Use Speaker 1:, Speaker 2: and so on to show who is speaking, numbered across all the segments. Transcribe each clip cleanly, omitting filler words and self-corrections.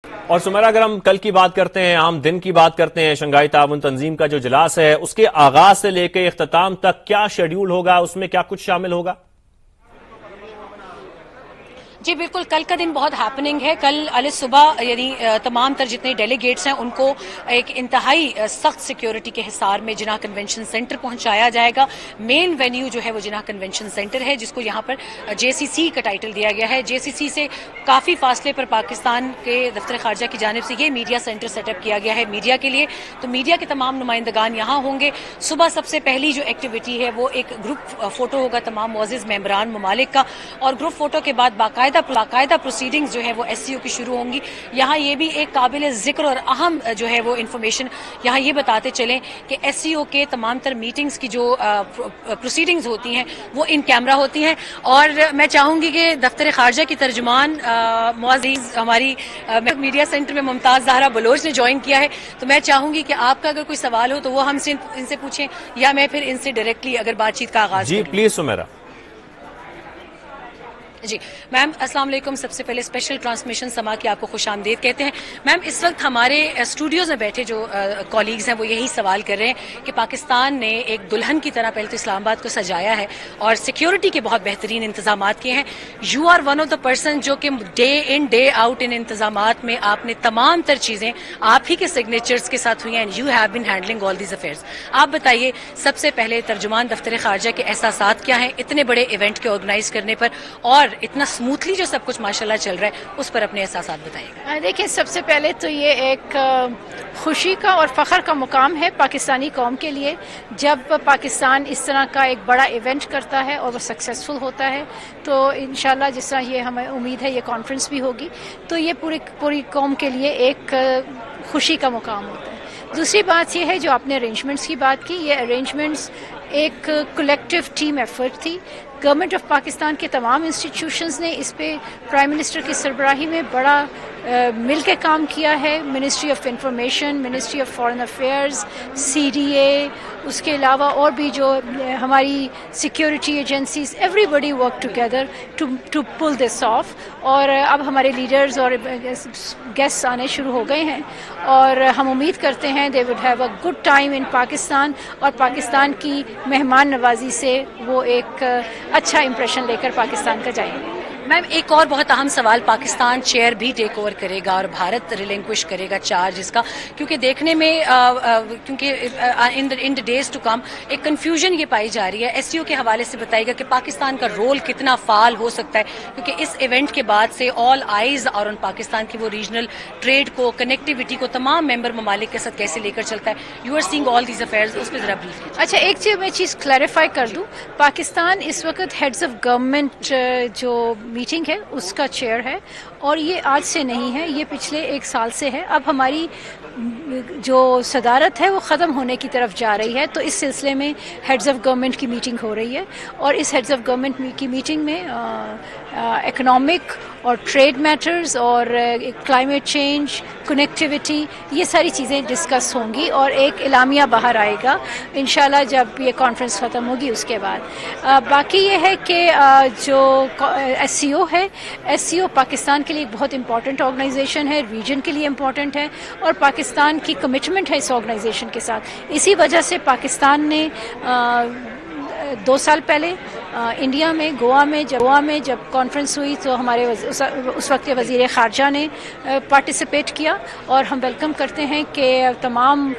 Speaker 1: اور سمیرہ، اگر ہم کل کی بات کرتے ہیں، عام دن کی بات کرتے ہیں، شنگھائی تعاون تنظیم کا جو اجلاس ہے اس کے آغاز سے لے کے اختتام تک کیا شیڈیول ہوگا، اس میں کیا کچھ شامل ہوگا؟
Speaker 2: جی بالکل، کل کا دن بہت ہیپننگ ہے۔ کل علی صبح یعنی تمام تر جتنے ڈیلیگیٹس ہیں ان کو ایک انتہائی سخت سیکیورٹی کے حصار میں جناح کنونشن سینٹر پہنچایا جائے گا۔ مین وینیو جو ہے وہ جناح کنونشن سینٹر ہے، جس کو یہاں پر جے سی سی کا ٹائٹل دیا گیا ہے۔ جے سی سی سے کافی فاصلے پر پاکستان کے دفتر خارجہ کی جانب سے یہ میڈیا سینٹر سیٹ اپ کیا گیا ہے میڈیا کے لیے، تو میڈیا کے تمام نمائندگان یہاں ہوں گے۔ صبح سب سے پہلی جو ایکٹیویٹی ہے وہ ایک گروپ فوٹو ہوگا تمام معزز ممبران ممالک کا، اور گروپ فوٹو کے بعد باقاعدہ پروسیڈنگز جو ہے وہ ایس سی او کی شروع ہوں گی۔ یہاں یہ بھی ایک قابل ذکر اور اہم جو ہے وہ انفارمیشن یہاں یہ بتاتے چلیں کہ ایس سی او کے تمام تر میٹنگز کی جو پروسیڈنگز ہوتی ہیں وہ ان کیمرہ ہوتی ہیں، اور میں چاہوں گی کہ دفتر خارجہ کی ترجمان معزز ہماری میڈیا سینٹر میں ممتاز زہرا بلوچ نے جوائن کیا ہے، تو میں چاہوں گی کہ آپ کا اگر کوئی سوال ہو تو وہ ہم سے ان سے پوچھیں، یا میں پھر ان سے ڈائریکٹلی اگر بات چیت کا آغاز
Speaker 1: جی پلیز سمیرہ۔
Speaker 2: جی میم السلام علیکم، سب سے پہلے اسپیشل ٹرانسمیشن سما کی آپ کو خوش آمدید کہتے ہیں۔ میم اس وقت ہمارے اسٹوڈیوز میں بیٹھے جو کولیگز ہیں وہ یہی سوال کر رہے ہیں کہ پاکستان نے ایک دلہن کی طرح پہلے تو اسلام آباد کو سجایا ہے اور سیکیورٹی کے بہت بہترین انتظامات کیے ہیں۔ You are one of the person جو کہ ڈے ان ڈے آؤٹ ان انتظامات میں آپ نے تمام تر چیزیں آپ ہی کے سگنیچرز کے ساتھ ہوئی ہیں، and you have been handling all these affairs. آپ بتائیے سب سے پہلے ترجمان دفتر خارجہ کے احساسات کیا ہیں اتنے بڑے ایونٹ کے آرگنائز کرنے پر، اور اتنا اسموتھلی جو سب کچھ ماشاءاللہ چل رہا ہے اس پر اپنے احساسات بتائیں گے۔
Speaker 3: دیکھیں، سب سے پہلے تو یہ ایک خوشی کا اور فخر کا مقام ہے پاکستانی قوم کے لیے جب پاکستان اس طرح کا ایک بڑا ایونٹ کرتا ہے اور وہ سکسیسفل ہوتا ہے، تو انشاءاللہ جس طرح یہ ہمیں امید ہے یہ کانفرنس بھی ہوگی تو یہ پوری قوم کے لیے ایک خوشی کا مقام ہوتا ہے۔ دوسری بات یہ ہے جو آپ نے ارینجمنٹس کی بات کی، یہ ارینجمنٹس ایک کولیکٹیو ٹیم ایفرٹ تھی۔ گورنمنٹ آف پاکستان کے تمام انسٹیٹیوشنز نے اس پہ پرائم منسٹر کی سربراہی میں بڑا مل کے کام کیا ہے۔ Ministry of information, ministry of foreign affairs, C D A, اس کے علاوہ اور بھی جو ہماری security agencies, everybody work together to pull this off, اور اب ہمارے لیڈرز اور گیسٹ آنے شروع ہو گئے ہیں، اور ہم امید کرتے ہیں they would have a good time in Pakistan, اور پاکستان کی مہمان نوازی سے وہ ایک اچھا امپریشن لے کر پاکستان کا جائیں گے۔
Speaker 2: میم ایک اور بہت اہم سوال، پاکستان چیئر بھی ٹیک اوور کرے گا اور بھارت ریلنکوش کرے گا چارج اس کا، کیونکہ دیکھنے میں کیونکہ ان دا ڈیز ٹو کم ایک کنفیوژن یہ پائی جا رہی ہے۔ ایس سی او کے حوالے سے بتائیے گا کہ پاکستان کا رول کتنا فعال ہو سکتا ہے، کیونکہ اس ایونٹ کے بعد سے آل آئیز اور ان پاکستان کی وہ ریجنل ٹریڈ کو، کنیکٹیوٹی کو تمام ممبر ممالک کے ساتھ کیسے لے کر چلتا ہے۔ You are seeing all these affairs, اس پہ ذرا بریف کیجیے۔
Speaker 3: اچھا، ایک چیز کلیریفائی کر دوں، پاکستان اس وقت ہیڈز آف گورنمنٹ جو میٹنگ ہے اس کا چیئر ہے، اور یہ آج سے نہیں ہے، یہ پچھلے 1 سال سے ہے۔ اب ہماری جو صدارت ہے وہ ختم ہونے کی طرف جا رہی ہے، تو اس سلسلے میں ہیڈز آف گورنمنٹ کی میٹنگ ہو رہی ہے، اور اس ہیڈز آف گورنمنٹ کی میٹنگ میں اکنامک اور ٹریڈ میٹرز اور کلائمیٹ چینج، کنیکٹیوٹی، یہ ساری چیزیں ڈسکس ہوں گی، اور ایک اعلامیہ باہر آئے گا انشاءاللہ جب یہ کانفرنس ختم ہوگی اس کے بعد۔ باقی یہ ہے کہ جو ایس سی او ہے، ایس سی او پاکستان کے لیے ایک بہت امپورٹنٹ آرگنائزیشن ہے، ریجن کے لیے امپورٹنٹ ہے، اور پاکستان کی کمٹمنٹ ہے اس آرگنائزیشن کے ساتھ۔ اسی وجہ سے پاکستان نے 2 سال پہلے انڈیا میں گوا میں جب کانفرنس ہوئی تو ہمارے اس وقت کے وزیر خارجہ نے پارٹیسپیٹ کیا، اور ہم ویلکم کرتے ہیں کہ تمام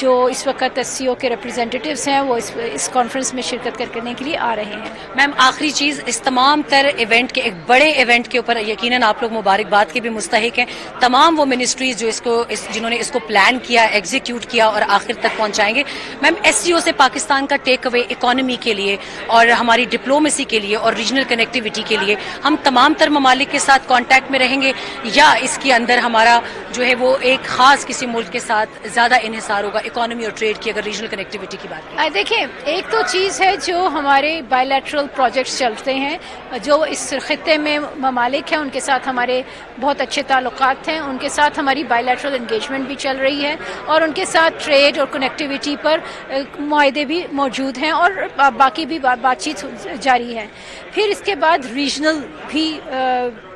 Speaker 3: جو اس وقت ایس سی او کے ریپرزینٹیوز ہیں وہ اس کانفرنس میں شرکت کرنے کے لیے آ رہے ہیں۔
Speaker 2: میم آخری چیز، اس تمام تر ایونٹ کے، ایک بڑے ایونٹ کے اوپر یقیناً آپ لوگ مبارکباد کے بھی مستحق ہیں، تمام وہ منسٹریز جو جنہوں نے اس کو پلان کیا، ایگزیکیوٹ کیا اور آخر تک پہنچائیں گے۔ میم ایس سی او سے پاکستان کا ٹیک اوے اکانومی کے لیے اور ہماری ڈپلومیسی کے لیے اور ریجنل کنیکٹیوٹی کے لیے ہم تمام تر ممالک کے ساتھ کانٹیکٹ میں رہیں گے، یا اس کے اندر ہمارا جو ہے وہ ایک خاص کسی ملک کے ساتھ زیادہ انحصار ہوگا اکانومی اور ٹریڈ کی، اگر ریجنل کنیکٹیوٹی کی بات کریں؟
Speaker 3: دیکھیں، ایک تو چیز ہے جو ہمارے بائی لیٹرل پروجیکٹس چلتے ہیں، جو اس خطے میں ممالک ہیں ان کے ساتھ ہمارے بہت اچھے تعلقات ہیں، ان کے ساتھ ہماری بائی لیٹرل انگیجمنٹ بھی چل رہی ہے، اور ان کے ساتھ ٹریڈ اور کنیکٹیوٹی پر معاہدے بھی موجود ہیں، اور باقی بھی بات چیت جاری ہے۔ پھر اس کے بعد ریجنل بھی